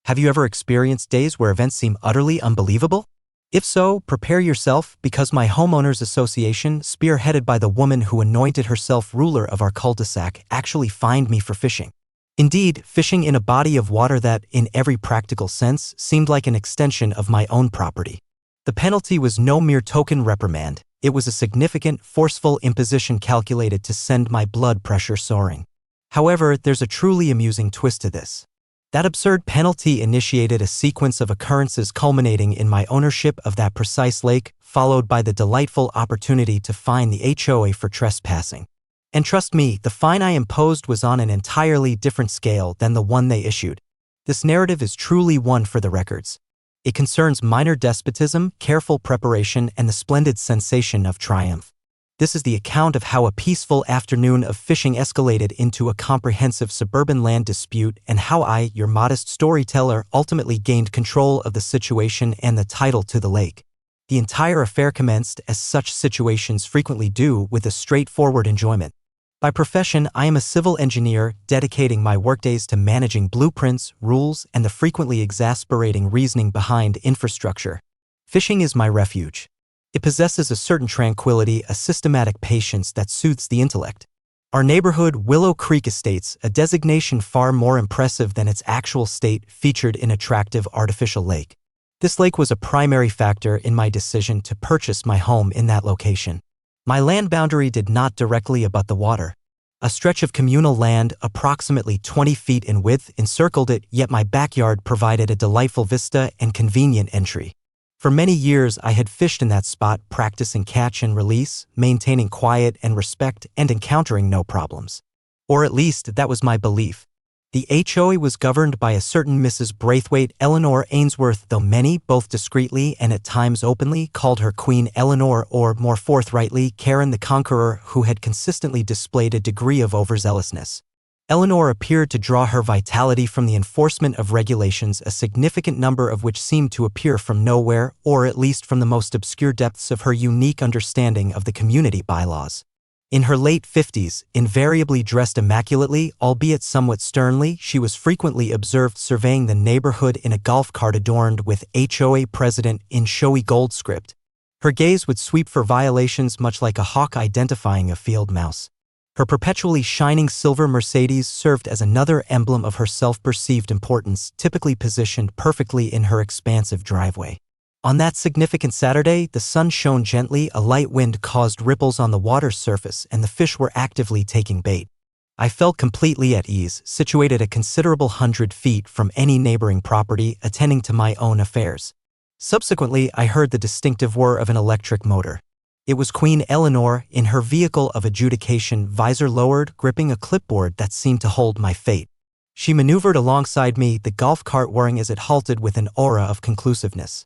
Have you ever experienced days where events seem utterly unbelievable? If so, prepare yourself, because my homeowners association, spearheaded by the woman who anointed herself ruler of our cul-de-sac, actually fined me for fishing. Indeed, fishing in a body of water that, in every practical sense, seemed like an extension of my own property. The penalty was no mere token reprimand. It was a significant, forceful imposition calculated to send my blood pressure soaring. However, there's a truly amusing twist to this. That absurd penalty initiated a sequence of occurrences culminating in my ownership of that precise lake, followed by the delightful opportunity to fine the HOA for trespassing. And trust me, the fine I imposed was on an entirely different scale than the one they issued. This narrative is truly one for the records. It concerns minor despotism, careful preparation, and the splendid sensation of triumph. This is the account of how a peaceful afternoon of fishing escalated into a comprehensive suburban land dispute, and how I, your modest storyteller, ultimately gained control of the situation and the title to the lake. The entire affair commenced, as such situations frequently do, with a straightforward enjoyment. By profession, I am a civil engineer, dedicating my workdays to managing blueprints, rules, and the frequently exasperating reasoning behind infrastructure. Fishing is my refuge. It possesses a certain tranquility, a systematic patience that soothes the intellect. Our neighborhood, Willow Creek Estates, a designation far more impressive than its actual state, featured an attractive artificial lake. This lake was a primary factor in my decision to purchase my home in that location. My land boundary did not directly abut the water. A stretch of communal land, approximately 20 feet in width, encircled it, yet my backyard provided a delightful vista and convenient entry. For many years, I had fished in that spot, practicing catch and release, maintaining quiet and respect, and encountering no problems. Or at least, that was my belief. The HOA was governed by a certain Mrs. Braithwaite Eleanor Ainsworth, though many, both discreetly and at times openly, called her Queen Eleanor, or more forthrightly, Karen the Conqueror, who had consistently displayed a degree of overzealousness. Eleanor appeared to draw her vitality from the enforcement of regulations, a significant number of which seemed to appear from nowhere, or at least from the most obscure depths of her unique understanding of the community bylaws. In her late 50s, invariably dressed immaculately, albeit somewhat sternly, she was frequently observed surveying the neighborhood in a golf cart adorned with HOA President in showy gold script. Her gaze would sweep for violations much like a hawk identifying a field mouse. Her perpetually shining silver Mercedes served as another emblem of her self-perceived importance, typically positioned perfectly in her expansive driveway. On that significant Saturday, the sun shone gently, a light wind caused ripples on the water's surface, and the fish were actively taking bait. I felt completely at ease, situated a considerable 100 feet from any neighboring property, attending to my own affairs. Subsequently, I heard the distinctive whir of an electric motor. It was Queen Eleanor, in her vehicle of adjudication, visor lowered, gripping a clipboard that seemed to hold my fate. She maneuvered alongside me, the golf cart whirring as it halted with an aura of conclusiveness.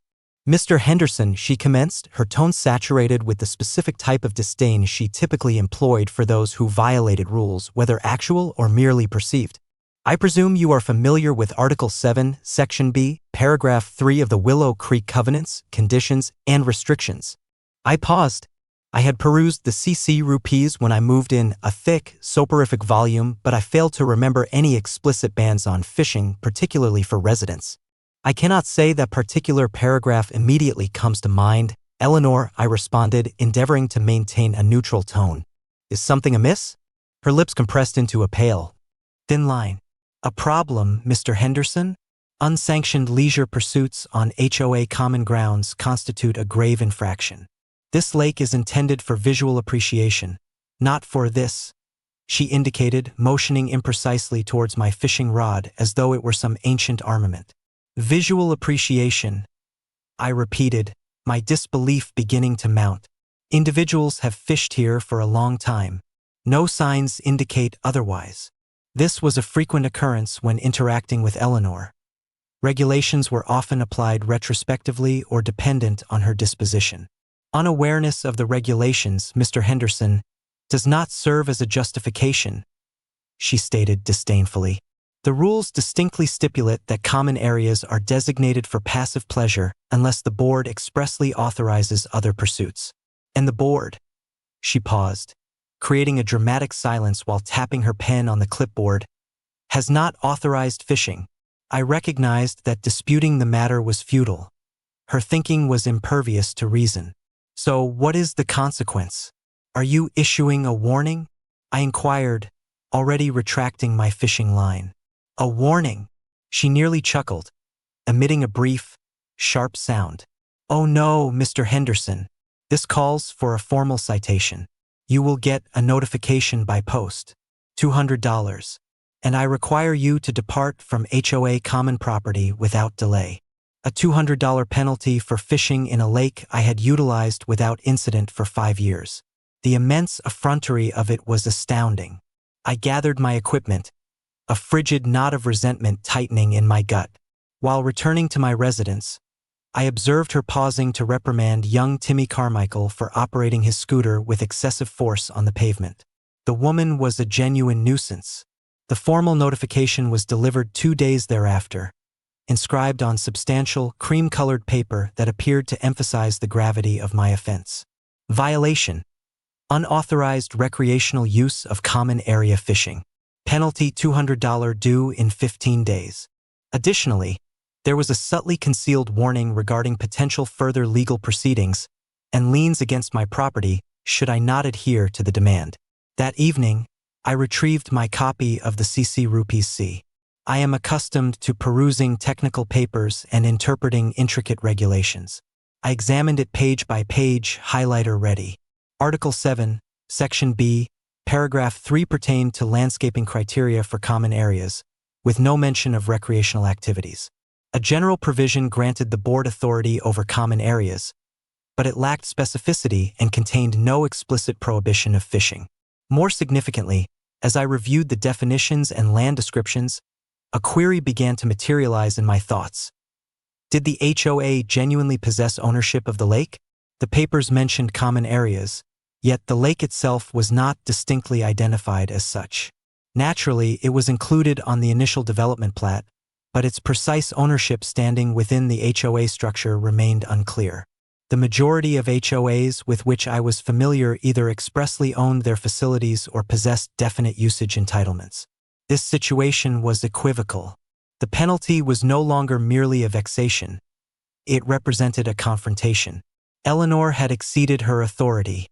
"Mr. Henderson," she commenced, her tone saturated with the specific type of disdain she typically employed for those who violated rules, whether actual or merely perceived. "I presume you are familiar with Article 7, Section B, Paragraph 3 of the Willow Creek Covenants, Conditions, and Restrictions." I paused. I had perused the CC rupees when I moved in, a thick, soporific volume, but I failed to remember any explicit bans on fishing, particularly for residents. "I cannot say that particular paragraph immediately comes to mind, Eleanor," I responded, endeavoring to maintain a neutral tone. "Is something amiss?" Her lips compressed into a pale, thin line. "A problem, Mr. Henderson? Unsanctioned leisure pursuits on HOA common grounds constitute a grave infraction. This lake is intended for visual appreciation, not for this," she indicated, motioning imprecisely towards my fishing rod as though it were some ancient armament. "Visual appreciation," I repeated, my disbelief beginning to mount. "Individuals have fished here for a long time. No signs indicate otherwise." This was a frequent occurrence when interacting with Eleanor. Regulations were often applied retrospectively or dependent on her disposition. "Unawareness of the regulations, Mr. Henderson, does not serve as a justification," she stated disdainfully. "The rules distinctly stipulate that common areas are designated for passive pleasure unless the board expressly authorizes other pursuits. And the board," she paused, creating a dramatic silence while tapping her pen on the clipboard, "has not authorized fishing." I recognized that disputing the matter was futile. Her thinking was impervious to reason. So what is the consequence? Are you issuing a warning? I inquired, already retracting my fishing line. A warning? She nearly chuckled, emitting a brief, sharp sound. Oh no, Mr. Henderson. This calls for a formal citation. You will get a notification by post. $200. And I require you to depart from HOA common property without delay. A $200 penalty for fishing in a lake I had utilized without incident for 5 years. The immense effrontery of it was astounding. I gathered my equipment, a frigid knot of resentment tightening in my gut. While returning to my residence, I observed her pausing to reprimand young Timmy Carmichael for operating his scooter with excessive force on the pavement. The woman was a genuine nuisance. The formal notification was delivered 2 days thereafter, inscribed on substantial, cream-colored paper that appeared to emphasize the gravity of my offense. Violation: unauthorized recreational use of common area fishing. Penalty $200 due in 15 days. Additionally, there was a subtly concealed warning regarding potential further legal proceedings and liens against my property should I not adhere to the demand. That evening, I retrieved my copy of the CC Rupees C. I am accustomed to perusing technical papers and interpreting intricate regulations. I examined it page by page, highlighter ready. Article 7, Section B, Paragraph 3 pertained to landscaping criteria for common areas, with no mention of recreational activities. A general provision granted the board authority over common areas, but it lacked specificity and contained no explicit prohibition of fishing. More significantly, as I reviewed the definitions and land descriptions, a query began to materialize in my thoughts. Did the HOA genuinely possess ownership of the lake? The papers mentioned common areas, yet the lake itself was not distinctly identified as such. Naturally, it was included on the initial development plat, but its precise ownership standing within the HOA structure remained unclear. The majority of HOAs with which I was familiar either expressly owned their facilities or possessed definite usage entitlements. This situation was equivocal. The penalty was no longer merely a vexation. It represented a confrontation. Eleanor had exceeded her authority.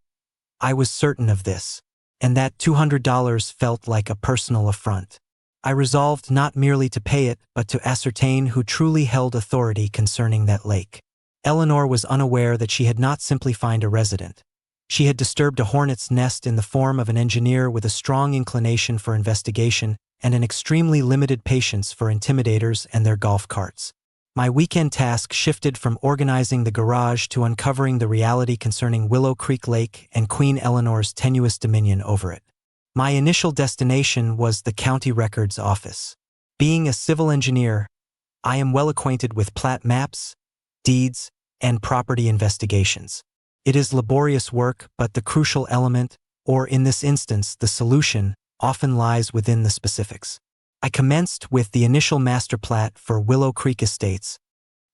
I was certain of this, and that $200 felt like a personal affront. I resolved not merely to pay it, but to ascertain who truly held authority concerning that lake. Eleanor was unaware that she had not simply fined a resident. She had disturbed a hornet's nest in the form of an engineer with a strong inclination for investigation and an extremely limited patience for intimidators and their golf carts. My weekend task shifted from organizing the garage to uncovering the reality concerning Willow Creek Lake and Queen Eleanor's tenuous dominion over it. My initial destination was the county records office. Being a civil engineer, I am well acquainted with plat maps, deeds, and property investigations. It is laborious work, but the crucial element, or in this instance, the solution, often lies within the specifics. I commenced with the initial master plat for Willow Creek Estates,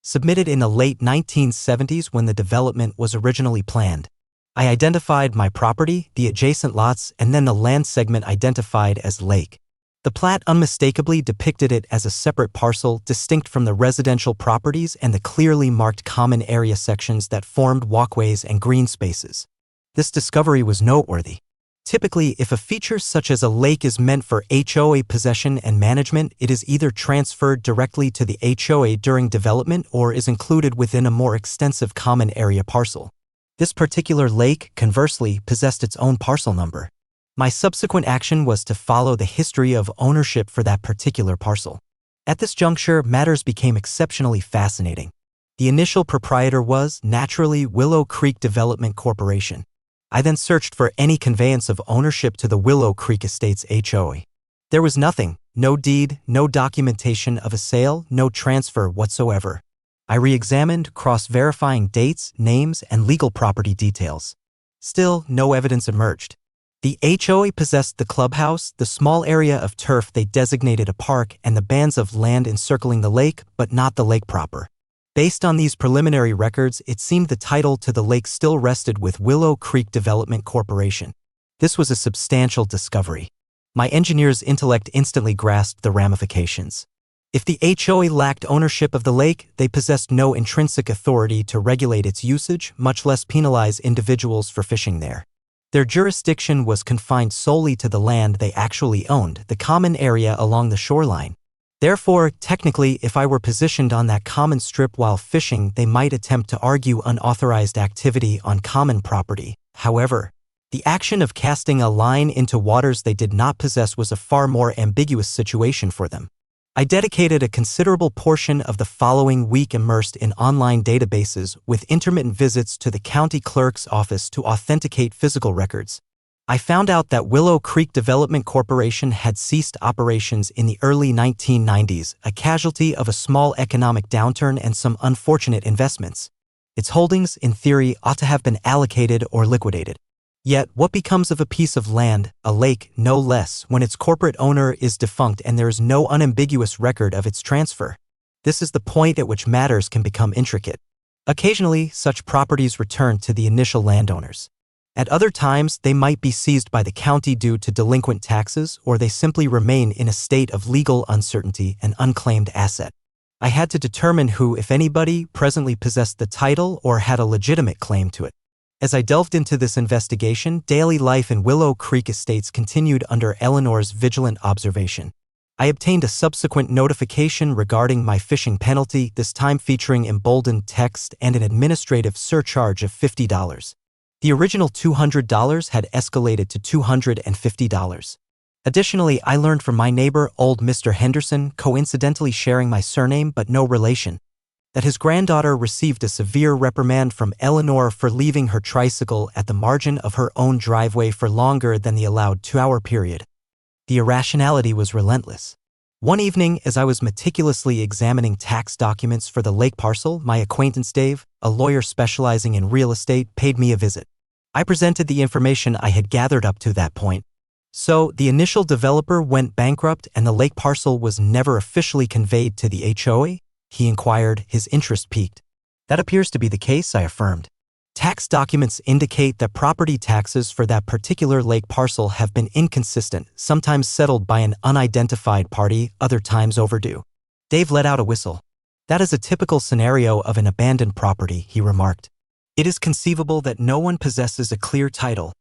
submitted in the late 1970s when the development was originally planned. I identified my property, the adjacent lots, and then the land segment identified as lake. The plat unmistakably depicted it as a separate parcel distinct from the residential properties and the clearly marked common area sections that formed walkways and green spaces. This discovery was noteworthy. Typically, if a feature such as a lake is meant for HOA possession and management, it is either transferred directly to the HOA during development or is included within a more extensive common area parcel. This particular lake, conversely, possessed its own parcel number. My subsequent action was to follow the history of ownership for that particular parcel. At this juncture, matters became exceptionally fascinating. The initial proprietor was, naturally, Willow Creek Development Corporation. I then searched for any conveyance of ownership to the Willow Creek Estates HOA. There was nothing, no deed, no documentation of a sale, no transfer whatsoever. I re-examined, cross-verifying dates, names, and legal property details. Still, no evidence emerged. The HOA possessed the clubhouse, the small area of turf they designated a park, and the bands of land encircling the lake, but not the lake proper. Based on these preliminary records, it seemed the title to the lake still rested with Willow Creek Development Corporation. This was a substantial discovery. My engineer's intellect instantly grasped the ramifications. If the HOA lacked ownership of the lake, they possessed no intrinsic authority to regulate its usage, much less penalize individuals for fishing there. Their jurisdiction was confined solely to the land they actually owned, the common area along the shoreline. Therefore, technically, if I were positioned on that common strip while fishing, they might attempt to argue unauthorized activity on common property. However, the action of casting a line into waters they did not possess was a far more ambiguous situation for them. I dedicated a considerable portion of the following week immersed in online databases with intermittent visits to the county clerk's office to authenticate physical records. I found out that Willow Creek Development Corporation had ceased operations in the early 1990s, a casualty of a small economic downturn and some unfortunate investments. Its holdings, in theory, ought to have been allocated or liquidated. Yet, what becomes of a piece of land, a lake no less, when its corporate owner is defunct and there is no unambiguous record of its transfer? This is the point at which matters can become intricate. Occasionally, such properties return to the initial landowners. At other times, they might be seized by the county due to delinquent taxes, or they simply remain in a state of legal uncertainty, an unclaimed asset. I had to determine who, if anybody, presently possessed the title or had a legitimate claim to it. As I delved into this investigation, daily life in Willow Creek Estates continued under Eleanor's vigilant observation. I obtained a subsequent notification regarding my fishing penalty, this time featuring emboldened text and an administrative surcharge of $50. The original $200 had escalated to $250. Additionally, I learned from my neighbor, old Mr. Henderson, coincidentally sharing my surname but no relation, that his granddaughter received a severe reprimand from Eleanor for leaving her tricycle at the margin of her own driveway for longer than the allowed 2-hour period. The irrationality was relentless. One evening, as I was meticulously examining tax documents for the lake parcel, my acquaintance Dave, a lawyer specializing in real estate, paid me a visit. I presented the information I had gathered up to that point. So, the initial developer went bankrupt and the lake parcel was never officially conveyed to the HOA? He inquired, his interest piqued. That appears to be the case, I affirmed. Tax documents indicate that property taxes for that particular lake parcel have been inconsistent, sometimes settled by an unidentified party, other times overdue. Dave let out a whistle. That is a typical scenario of an abandoned property, he remarked. It is conceivable that no one possesses a clear title,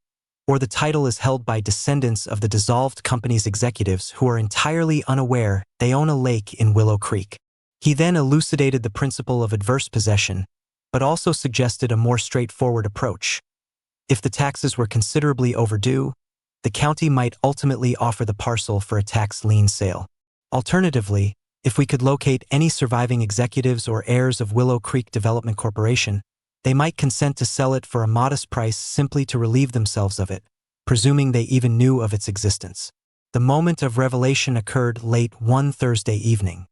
or the title is held by descendants of the dissolved company's executives who are entirely unaware they own a lake in Willow Creek. He then elucidated the principle of adverse possession, but also suggested a more straightforward approach. If the taxes were considerably overdue, the county might ultimately offer the parcel for a tax lien sale. Alternatively, if we could locate any surviving executives or heirs of Willow Creek Development Corporation, they might consent to sell it for a modest price simply to relieve themselves of it, presuming they even knew of its existence. The moment of revelation occurred late one Thursday evening.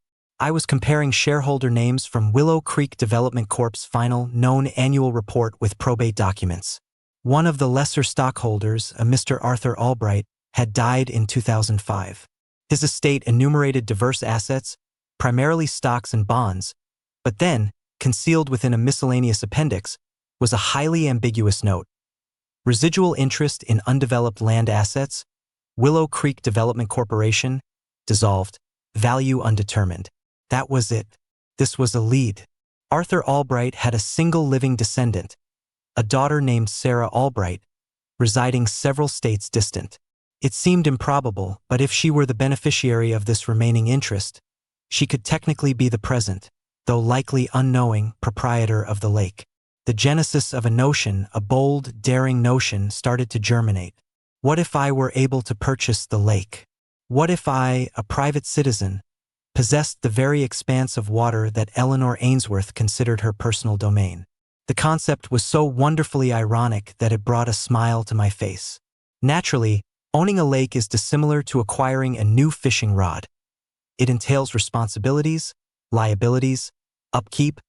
I was comparing shareholder names from Willow Creek Development Corp's final, known annual report with probate documents. One of the lesser stockholders, a Mr. Arthur Albright, had died in 2005. His estate enumerated diverse assets, primarily stocks and bonds, but then, concealed within a miscellaneous appendix, was a highly ambiguous note. Residual interest in undeveloped land assets, Willow Creek Development Corporation, dissolved, value undetermined. That was it. This was a lead. Arthur Albright had a single living descendant, a daughter named Sarah Albright, residing several states distant. It seemed improbable, but if she were the beneficiary of this remaining interest, she could technically be the present, though likely unknowing, proprietor of the lake. The genesis of a notion, a bold, daring notion, started to germinate. What if I were able to purchase the lake? What if I, a private citizen, possessed the very expanse of water that Eleanor Ainsworth considered her personal domain? The concept was so wonderfully ironic that it brought a smile to my face. Naturally, owning a lake is dissimilar to acquiring a new fishing rod. It entails responsibilities, liabilities, upkeep,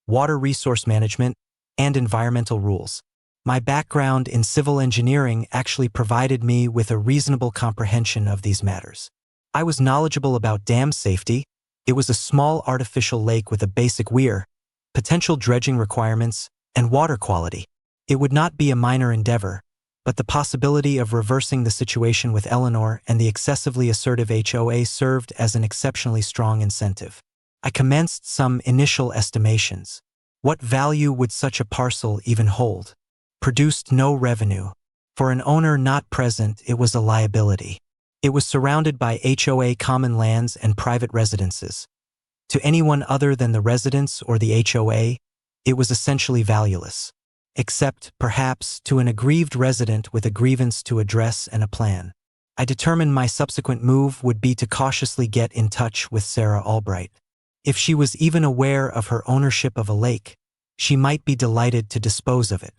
water resource management, and environmental rules. My background in civil engineering actually provided me with a reasonable comprehension of these matters. I was knowledgeable about dam safety. It was a small artificial lake with a basic weir, potential dredging requirements, and water quality. It would not be a minor endeavor, but the possibility of reversing the situation with Eleanor and the excessively assertive HOA served as an exceptionally strong incentive. I commenced some initial estimations. What value would such a parcel even hold? Produced no revenue. For an owner not present, it was a liability. It was surrounded by HOA common lands and private residences. To anyone other than the residents or the HOA, it was essentially valueless. Except, perhaps, to an aggrieved resident with a grievance to address and a plan. I determined my subsequent move would be to cautiously get in touch with Sarah Albright. If she was even aware of her ownership of a lake, she might be delighted to dispose of it.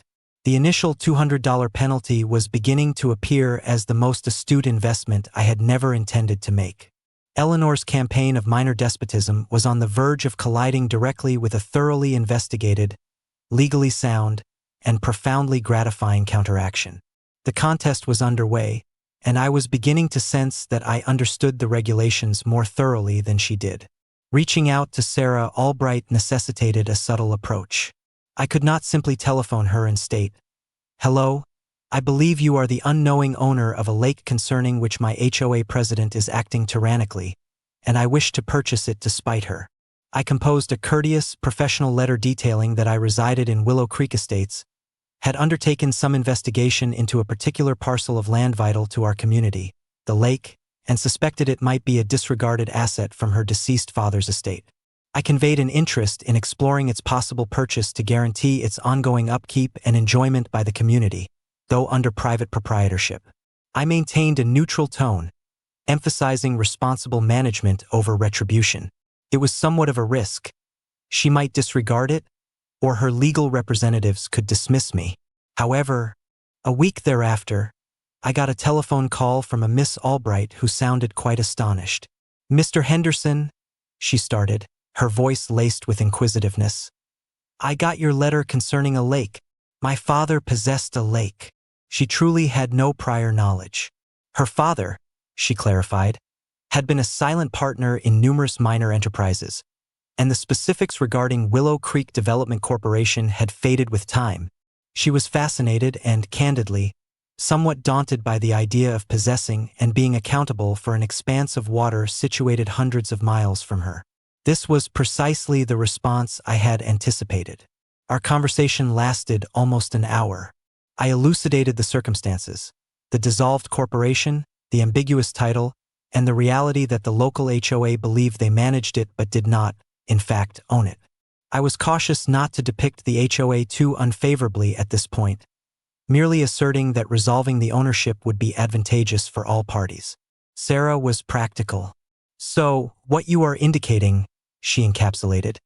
The initial $200 penalty was beginning to appear as the most astute investment I had never intended to make. Eleanor's campaign of minor despotism was on the verge of colliding directly with a thoroughly investigated, legally sound, and profoundly gratifying counteraction. The contest was underway, and I was beginning to sense that I understood the regulations more thoroughly than she did. Reaching out to Sarah Albright necessitated a subtle approach. I could not simply telephone her and state, "Hello, I believe you are the unknowing owner of a lake concerning which my HOA president is acting tyrannically, and I wish to purchase it to spite her." I composed a courteous, professional letter detailing that I resided in Willow Creek Estates, had undertaken some investigation into a particular parcel of land vital to our community, the lake, and suspected it might be a disregarded asset from her deceased father's estate. I conveyed an interest in exploring its possible purchase to guarantee its ongoing upkeep and enjoyment by the community, though under private proprietorship. I maintained a neutral tone, emphasizing responsible management over retribution. It was somewhat of a risk. She might disregard it, or her legal representatives could dismiss me. However, a week thereafter, I got a telephone call from a Miss Albright who sounded quite astonished. "Mr. Henderson," she started, her voice laced with inquisitiveness. "I got your letter concerning a lake. My father possessed a lake." She truly had no prior knowledge. Her father, she clarified, had been a silent partner in numerous minor enterprises, and the specifics regarding Willow Creek Development Corporation had faded with time. She was fascinated and, candidly, somewhat daunted by the idea of possessing and being accountable for an expanse of water situated hundreds of miles from her. This was precisely the response I had anticipated. Our conversation lasted almost an hour. I elucidated the circumstances, the dissolved corporation, the ambiguous title, and the reality that the local HOA believed they managed it but did not, in fact, own it. I was cautious not to depict the HOA too unfavorably at this point, merely asserting that resolving the ownership would be advantageous for all parties. Sarah was practical. "So, what you are indicating," she encapsulated,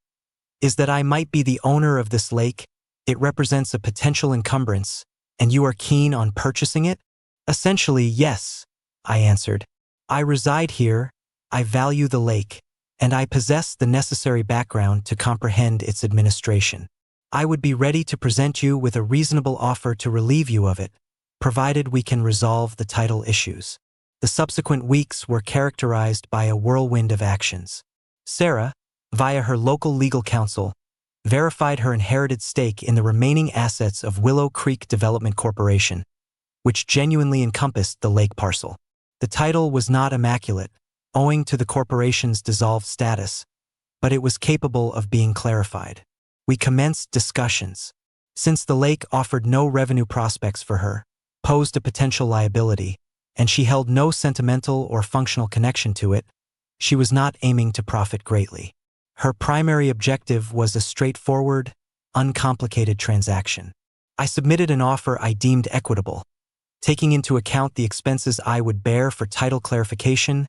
"is that I might be the owner of this lake, it represents a potential encumbrance, and you are keen on purchasing it?" "Essentially, yes," I answered. "I reside here, I value the lake, and I possess the necessary background to comprehend its administration. I would be ready to present you with a reasonable offer to relieve you of it, provided we can resolve the title issues." The subsequent weeks were characterized by a whirlwind of actions. Sarah, via her local legal counsel, verified her inherited stake in the remaining assets of Willow Creek Development Corporation, which genuinely encompassed the lake parcel. The title was not immaculate, owing to the corporation's dissolved status, but it was capable of being clarified. We commenced discussions. Since the lake offered no revenue prospects for her, posed a potential liability, and she held no sentimental or functional connection to it, she was not aiming to profit greatly. Her primary objective was a straightforward, uncomplicated transaction. I submitted an offer I deemed equitable, taking into account the expenses I would bear for title clarification,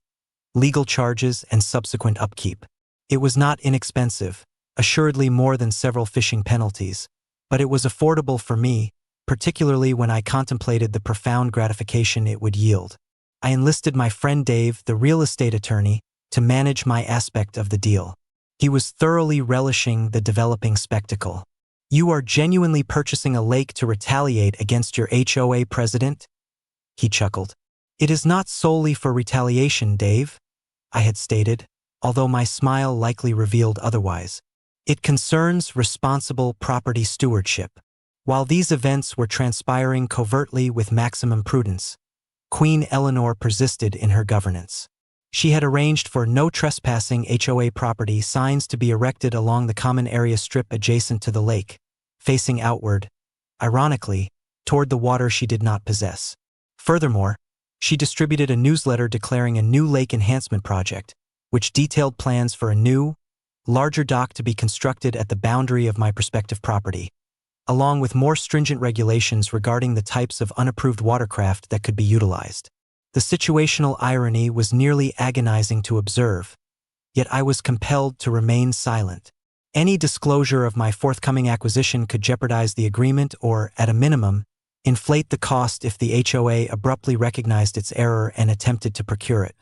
legal charges, and subsequent upkeep. It was not inexpensive, assuredly more than several fishing penalties, but it was affordable for me, particularly when I contemplated the profound gratification it would yield. I enlisted my friend Dave, the real estate attorney, to manage my aspect of the deal. He was thoroughly relishing the developing spectacle. "You are genuinely purchasing a lake to retaliate against your HOA president?" he chuckled. "It is not solely for retaliation, Dave," I had stated, although my smile likely revealed otherwise. "It concerns responsible property stewardship." While these events were transpiring covertly with maximum prudence, Queen Eleanor persisted in her governance. She had arranged for no trespassing HOA property signs to be erected along the common area strip adjacent to the lake, facing outward, ironically, toward the water she did not possess. Furthermore, she distributed a newsletter declaring a new lake enhancement project, which detailed plans for a new, larger dock to be constructed at the boundary of my prospective property, along with more stringent regulations regarding the types of unapproved watercraft that could be utilized. The situational irony was nearly agonizing to observe, yet I was compelled to remain silent. Any disclosure of my forthcoming acquisition could jeopardize the agreement or, at a minimum, inflate the cost if the HOA abruptly recognized its error and attempted to procure it.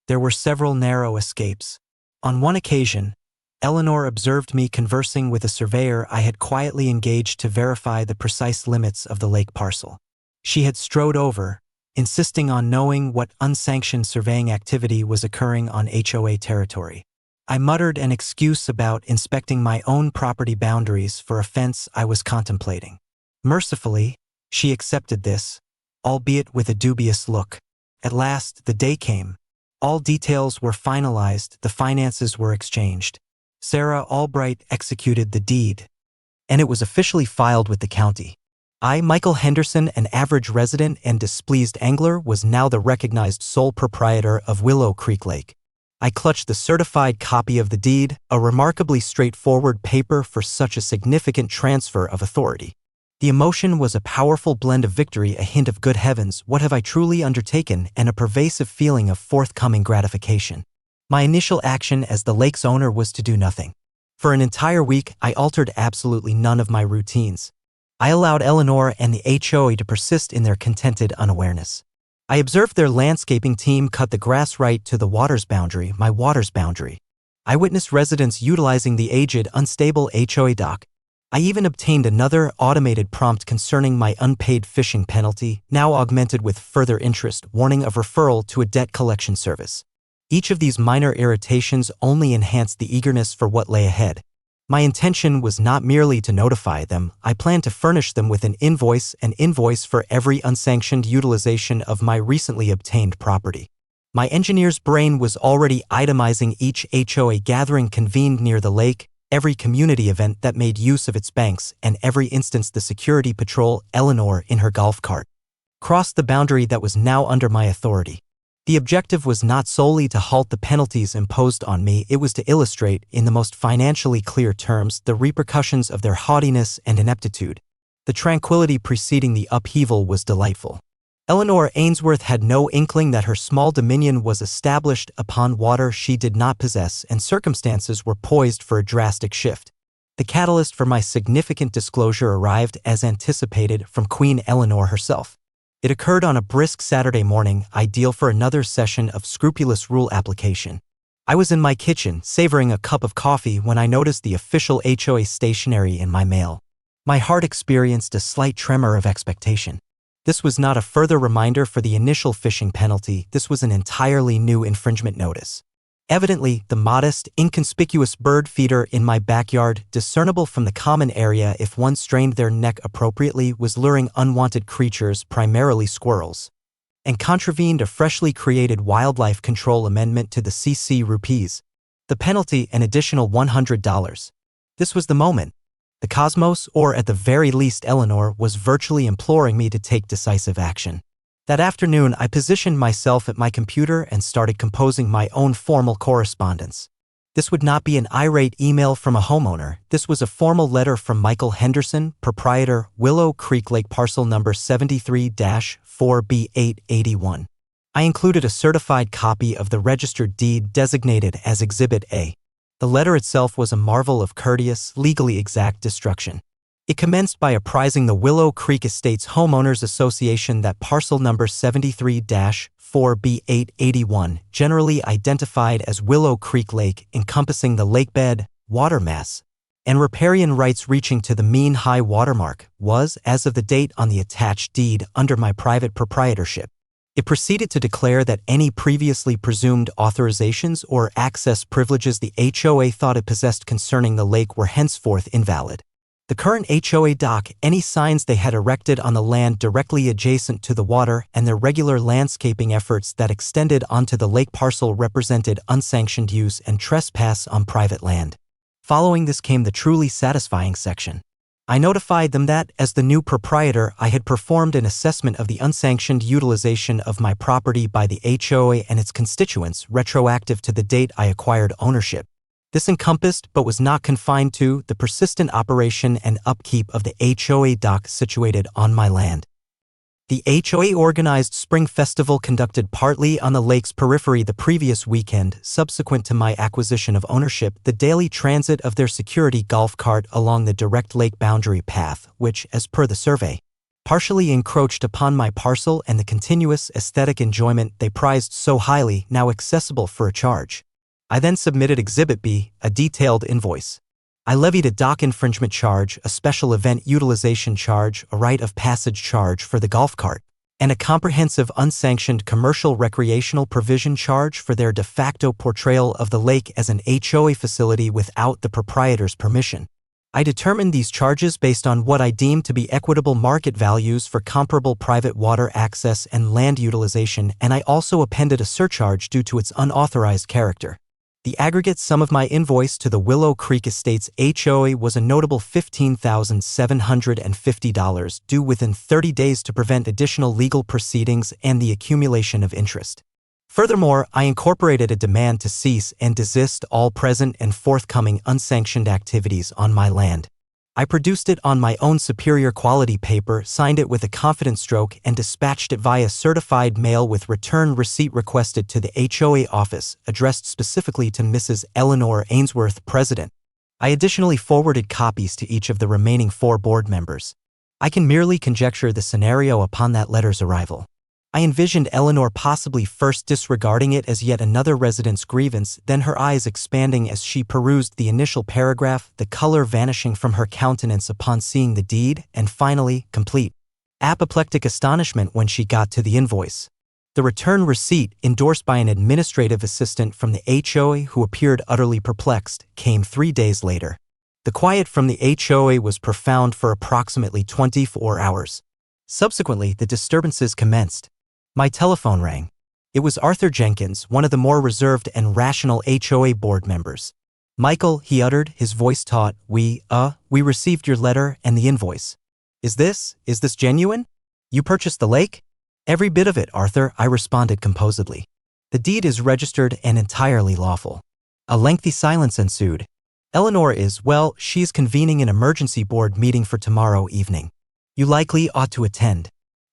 There were several narrow escapes. On one occasion, Eleanor observed me conversing with a surveyor I had quietly engaged to verify the precise limits of the lake parcel. She had strode over, insisting on knowing what unsanctioned surveying activity was occurring on HOA territory. I muttered an excuse about inspecting my own property boundaries for a fence I was contemplating. Mercifully, she accepted this, albeit with a dubious look. At last, the day came. All details were finalized, the finances were exchanged. Sarah Albright executed the deed, and it was officially filed with the county. I, Michael Henderson, an average resident and displeased angler, was now the recognized sole proprietor of Willow Creek Lake. I clutched the certified copy of the deed, a remarkably straightforward paper for such a significant transfer of authority. The emotion was a powerful blend of victory, a hint of good heavens, what have I truly undertaken, and a pervasive feeling of forthcoming gratification. My initial action as the lake's owner was to do nothing. For an entire week, I altered absolutely none of my routines. I allowed Eleanor and the HOA to persist in their contented unawareness. I observed their landscaping team cut the grass right to the water's boundary, my water's boundary. I witnessed residents utilizing the aged, unstable HOA dock. I even obtained another automated prompt concerning my unpaid fishing penalty, now augmented with further interest, warning of referral to a debt collection service. Each of these minor irritations only enhanced the eagerness for what lay ahead. My intention was not merely to notify them, I planned to furnish them with an invoice for every unsanctioned utilization of my recently obtained property. My engineer's brain was already itemizing each HOA gathering convened near the lake, every community event that made use of its banks, and every instance the security patrol, Eleanor in her golf cart, crossed the boundary that was now under my authority. The objective was not solely to halt the penalties imposed on me, it was to illustrate, in the most financially clear terms, the repercussions of their haughtiness and ineptitude. The tranquility preceding the upheaval was delightful. Eleanor Ainsworth had no inkling that her small dominion was established upon water she did not possess, and circumstances were poised for a drastic shift. The catalyst for my significant disclosure arrived, as anticipated, from Queen Eleanor herself. It occurred on a brisk Saturday morning, ideal for another session of scrupulous rule application. I was in my kitchen, savoring a cup of coffee, when I noticed the official HOA stationery in my mail. My heart experienced a slight tremor of expectation. This was not a further reminder for the initial fishing penalty, this was an entirely new infringement notice. Evidently, the modest, inconspicuous bird feeder in my backyard, discernible from the common area if one strained their neck appropriately, was luring unwanted creatures, primarily squirrels, and contravened a freshly created wildlife control amendment to the CC rupees. The penalty, an additional $100. This was the moment. The cosmos, or at the very least Eleanor, was virtually imploring me to take decisive action. That afternoon, I positioned myself at my computer and started composing my own formal correspondence. This would not be an irate email from a homeowner. This was a formal letter from Michael Henderson, proprietor, Willow Creek Lake parcel number 73-4B881. I included a certified copy of the registered deed designated as Exhibit A. The letter itself was a marvel of courteous, legally exact destruction. It commenced by apprising the Willow Creek Estates Homeowners Association that parcel number 73-4B881, generally identified as Willow Creek Lake, encompassing the lakebed, water mass, and riparian rights reaching to the mean high watermark, was, as of the date on the attached deed, under my private proprietorship. It proceeded to declare that any previously presumed authorizations or access privileges the HOA thought it possessed concerning the lake were henceforth invalid. The current HOA dock, any signs they had erected on the land directly adjacent to the water, and their regular landscaping efforts that extended onto the lake parcel represented unsanctioned use and trespass on private land. Following this came the truly satisfying section. I notified them that, as the new proprietor, I had performed an assessment of the unsanctioned utilization of my property by the HOA and its constituents retroactive to the date I acquired ownership. This encompassed, but was not confined to, the persistent operation and upkeep of the HOA dock situated on my land. The HOA organized Spring Festival conducted partly on the lake's periphery the previous weekend. Subsequent to my acquisition of ownership, the daily transit of their security golf cart along the direct lake boundary path, which, as per the survey, partially encroached upon my parcel, and the continuous aesthetic enjoyment they prized so highly, now accessible for a charge. I then submitted Exhibit B, a detailed invoice. I levied a dock infringement charge, a special event utilization charge, a rite of passage charge for the golf cart, and a comprehensive unsanctioned commercial recreational provision charge for their de facto portrayal of the lake as an HOA facility without the proprietor's permission. I determined these charges based on what I deemed to be equitable market values for comparable private water access and land utilization, and I also appended a surcharge due to its unauthorized character. The aggregate sum of my invoice to the Willow Creek Estates HOA was a notable $15,750, due within 30 days to prevent additional legal proceedings and the accumulation of interest. Furthermore, I incorporated a demand to cease and desist all present and forthcoming unsanctioned activities on my land. I produced it on my own superior quality paper, signed it with a confident stroke, and dispatched it via certified mail with return receipt requested to the HOA office, addressed specifically to Mrs. Eleanor Ainsworth, President. I additionally forwarded copies to each of the remaining 4 board members. I can merely conjecture the scenario upon that letter's arrival. I envisioned Eleanor possibly first disregarding it as yet another resident's grievance, then her eyes expanding as she perused the initial paragraph, the color vanishing from her countenance upon seeing the deed, and finally, complete apoplectic astonishment when she got to the invoice. The return receipt, endorsed by an administrative assistant from the HOA who appeared utterly perplexed, came 3 days later. The quiet from the HOA was profound for approximately 24 hours. Subsequently, the disturbances commenced. My telephone rang. It was Arthur Jenkins, one of the more reserved and rational HOA board members. "Michael," he uttered, his voice taut, we received your letter and the invoice. Is this genuine? You purchased the lake?" "Every bit of it, Arthur," I responded composedly. "The deed is registered and entirely lawful." A lengthy silence ensued. "Eleanor she's convening an emergency board meeting for tomorrow evening. You likely ought to attend."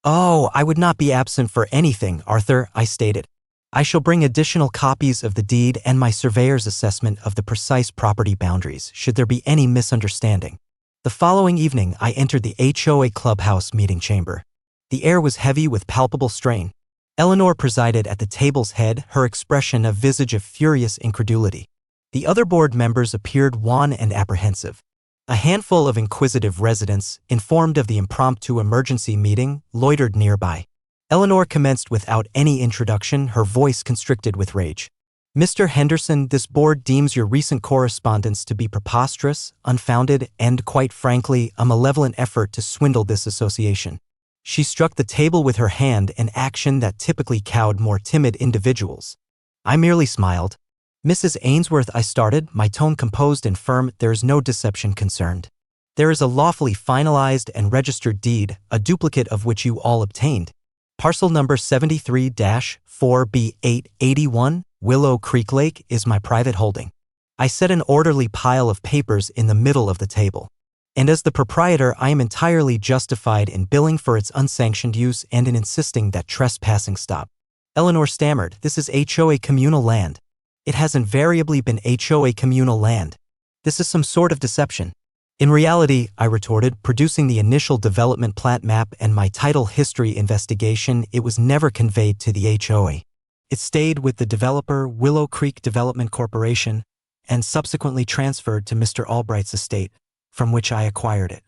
"Oh, I would not be absent for anything, Arthur," I stated. "I shall bring additional copies of the deed and my surveyor's assessment of the precise property boundaries, should there be any misunderstanding." The following evening, I entered the HOA clubhouse meeting chamber. The air was heavy with palpable strain. Eleanor presided at the table's head, her expression a visage of furious incredulity. The other board members appeared wan and apprehensive. A handful of inquisitive residents, informed of the impromptu emergency meeting, loitered nearby. Eleanor commenced without any introduction, her voice constricted with rage. "Mr. Henderson, this board deems your recent correspondence to be preposterous, unfounded, and, quite frankly, a malevolent effort to swindle this association." She struck the table with her hand, an action that typically cowed more timid individuals. I merely smiled. "Mrs. Ainsworth," I started, my tone composed and firm, "there is no deception concerned. There is a lawfully finalized and registered deed, a duplicate of which you all obtained. Parcel number 73-4B881, Willow Creek Lake, is my private holding." I set an orderly pile of papers in the middle of the table. "And as the proprietor, I am entirely justified in billing for its unsanctioned use and in insisting that trespassing stop." Eleanor stammered, "This is HOA communal land." "It has invariably been HOA communal land. This is some sort of deception." "In reality," I retorted, producing the initial development plat map and my title history investigation, "it was never conveyed to the HOA. It stayed with the developer, Willow Creek Development Corporation, and subsequently transferred to Mr. Albright's estate, from which I acquired it.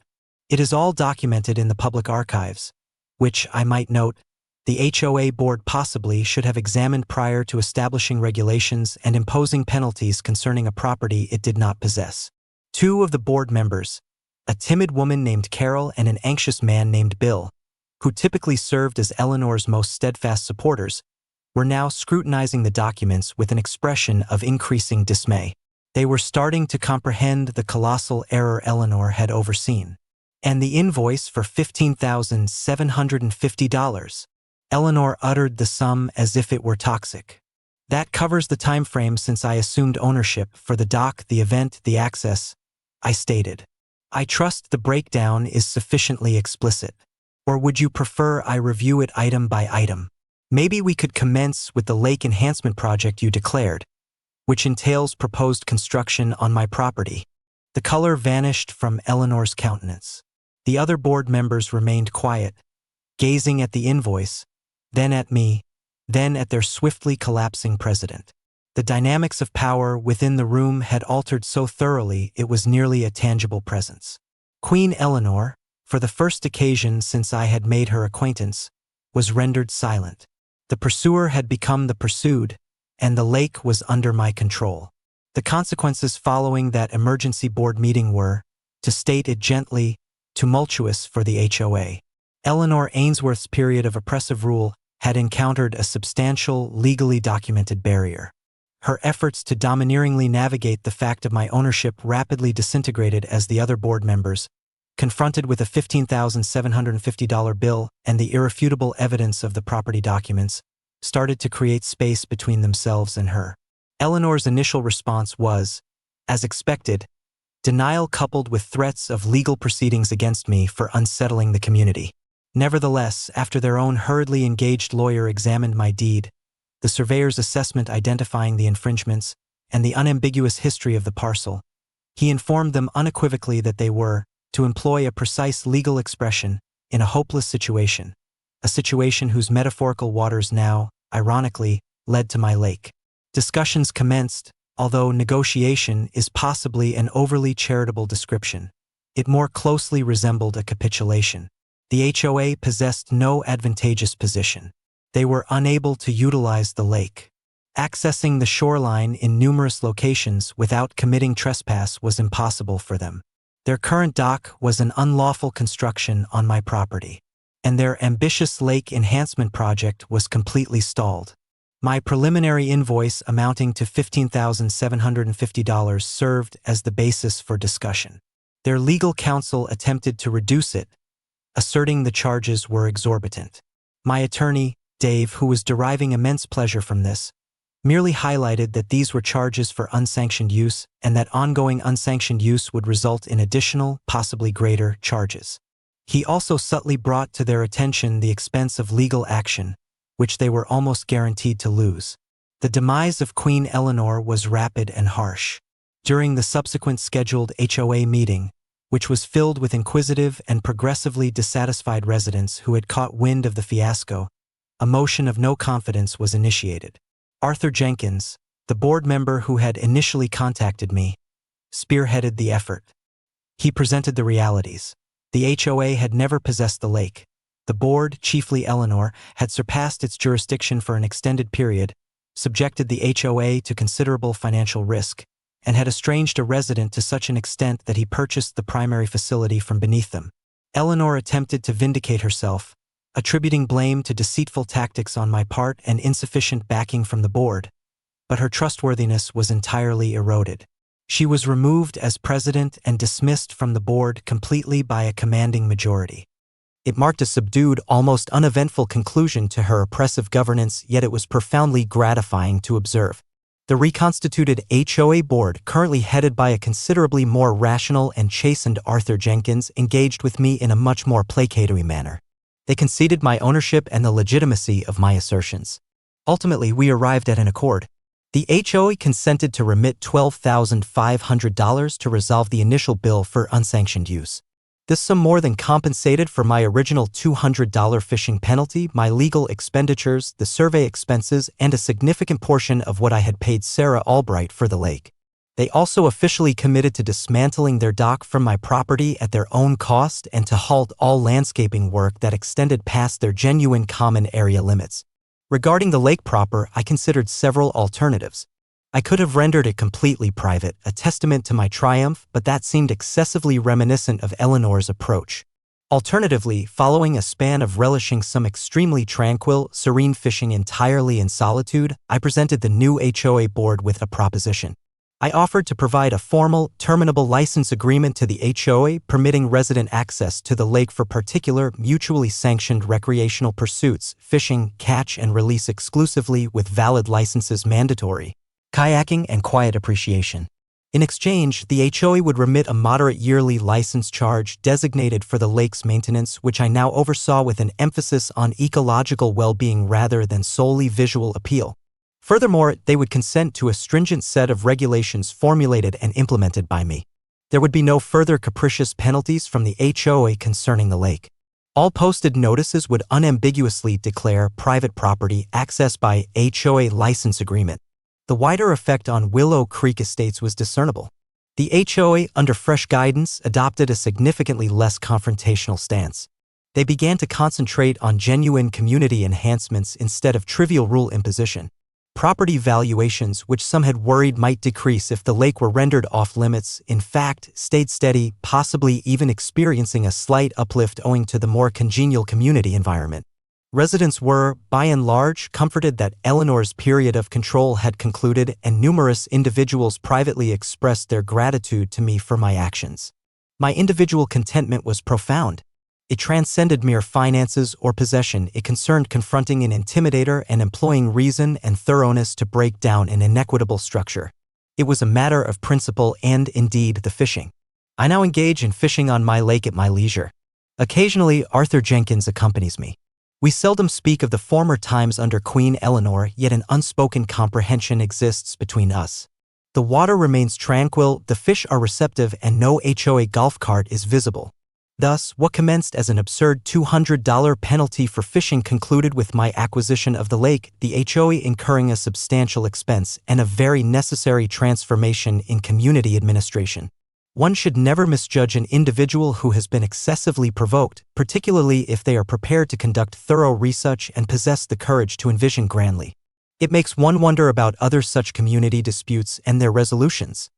It is all documented in the public archives, which, I might note, the HOA board possibly should have examined prior to establishing regulations and imposing penalties concerning a property it did not possess." 2 of the board members, A timid woman named Carol and an anxious man named Bill, who typically served as Eleanor's most steadfast supporters, were now scrutinizing the documents with an expression of increasing dismay. They were starting to comprehend the colossal error Eleanor had overseen. And the invoice for $15,750. Eleanor uttered the sum as if it were toxic. That covers the time frame since I assumed ownership for the dock, the event, the access, I stated. I trust the breakdown is sufficiently explicit. Or would you prefer I review it item by item? Maybe we could commence with the lake enhancement project you declared, which entails proposed construction on my property. The color vanished from Eleanor's countenance. The other board members remained quiet, gazing at the invoice, then at me, then at their swiftly collapsing president. The dynamics of power within the room had altered so thoroughly it was nearly a tangible presence. Queen Eleanor, for the first occasion since I had made her acquaintance, was rendered silent. The pursuer had become the pursued, and the lake was under my control. The consequences following that emergency board meeting were, to state it gently, tumultuous for the HOA. Eleanor Ainsworth's period of oppressive rule had encountered a substantial, legally documented barrier. Her efforts to domineeringly navigate the fact of my ownership rapidly disintegrated as the other board members, confronted with a $15,750 bill and the irrefutable evidence of the property documents, started to create space between themselves and her. Eleanor's initial response was, as expected, denial coupled with threats of legal proceedings against me for unsettling the community. Nevertheless, after their own hurriedly engaged lawyer examined my deed, the surveyor's assessment identifying the infringements, and the unambiguous history of the parcel, he informed them unequivocally that they were, to employ a precise legal expression, in a hopeless situation, a situation whose metaphorical waters now, ironically, led to my lake. Discussions commenced, although negotiation is possibly an overly charitable description. It more closely resembled a capitulation. The HOA possessed no advantageous position. They were unable to utilize the lake. Accessing the shoreline in numerous locations without committing trespass was impossible for them. Their current dock was an unlawful construction on my property, and their ambitious lake enhancement project was completely stalled. My preliminary invoice amounting to $15,750 served as the basis for discussion. Their legal counsel attempted to reduce it, asserting the charges were exorbitant. My attorney, Dave, who was deriving immense pleasure from this, merely highlighted that these were charges for unsanctioned use and that ongoing unsanctioned use would result in additional, possibly greater, charges. He also subtly brought to their attention the expense of legal action, which they were almost guaranteed to lose. The demise of Queen Eleanor was rapid and harsh. During the subsequent scheduled HOA meeting, which was filled with inquisitive and progressively dissatisfied residents who had caught wind of the fiasco, a motion of no confidence was initiated. Arthur Jenkins, the board member who had initially contacted me, spearheaded the effort. He presented the realities. The HOA had never possessed the lake. The board, chiefly Eleanor, had surpassed its jurisdiction for an extended period, subjected the HOA to considerable financial risk, and had estranged a resident to such an extent that he purchased the primary facility from beneath them. Eleanor attempted to vindicate herself, attributing blame to deceitful tactics on my part and insufficient backing from the board, but her trustworthiness was entirely eroded. She was removed as president and dismissed from the board completely by a commanding majority. It marked a subdued, almost uneventful conclusion to her oppressive governance, yet it was profoundly gratifying to observe. The reconstituted HOA board, currently headed by a considerably more rational and chastened Arthur Jenkins, engaged with me in a much more placatory manner. They conceded my ownership and the legitimacy of my assertions. Ultimately, we arrived at an accord. The HOA consented to remit $12,500 to resolve the initial bill for unsanctioned use. This sum more than compensated for my original $200 fishing penalty, my legal expenditures, the survey expenses, and a significant portion of what I had paid Sarah Albright for the lake. They also officially committed to dismantling their dock from my property at their own cost and to halt all landscaping work that extended past their genuine common area limits. Regarding the lake proper, I considered several alternatives. I could have rendered it completely private, a testament to my triumph, but that seemed excessively reminiscent of Eleanor's approach. Alternatively, following a span of relishing some extremely tranquil, serene fishing entirely in solitude, I presented the new HOA board with a proposition. I offered to provide a formal, terminable license agreement to the HOA permitting resident access to the lake for particular, mutually sanctioned recreational pursuits, fishing, catch and release exclusively with valid licenses mandatory, kayaking and quiet appreciation. In exchange, the HOA would remit a moderate yearly license charge designated for the lake's maintenance, which I now oversaw with an emphasis on ecological well-being rather than solely visual appeal. Furthermore, they would consent to a stringent set of regulations formulated and implemented by me. There would be no further capricious penalties from the HOA concerning the lake. All posted notices would unambiguously declare private property access by HOA license agreement. The wider effect on Willow Creek Estates was discernible. The HOA, under fresh guidance, adopted a significantly less confrontational stance. They began to concentrate on genuine community enhancements instead of trivial rule imposition. Property valuations, which some had worried might decrease if the lake were rendered off-limits, in fact, stayed steady, possibly even experiencing a slight uplift owing to the more congenial community environment. Residents were, by and large, comforted that Eleanor's period of control had concluded, and numerous individuals privately expressed their gratitude to me for my actions. My individual contentment was profound. It transcended mere finances or possession. It concerned confronting an intimidator and employing reason and thoroughness to break down an inequitable structure. It was a matter of principle and, indeed, the fishing. I now engage in fishing on my lake at my leisure. Occasionally, Arthur Jenkins accompanies me. We seldom speak of the former times under Queen Eleanor, yet an unspoken comprehension exists between us. The water remains tranquil, the fish are receptive, and no HOA golf cart is visible. Thus, what commenced as an absurd $200 penalty for fishing concluded with my acquisition of the lake, the HOA incurring a substantial expense and a very necessary transformation in community administration. One should never misjudge an individual who has been excessively provoked, particularly if they are prepared to conduct thorough research and possess the courage to envision grandly. It makes one wonder about other such community disputes and their resolutions.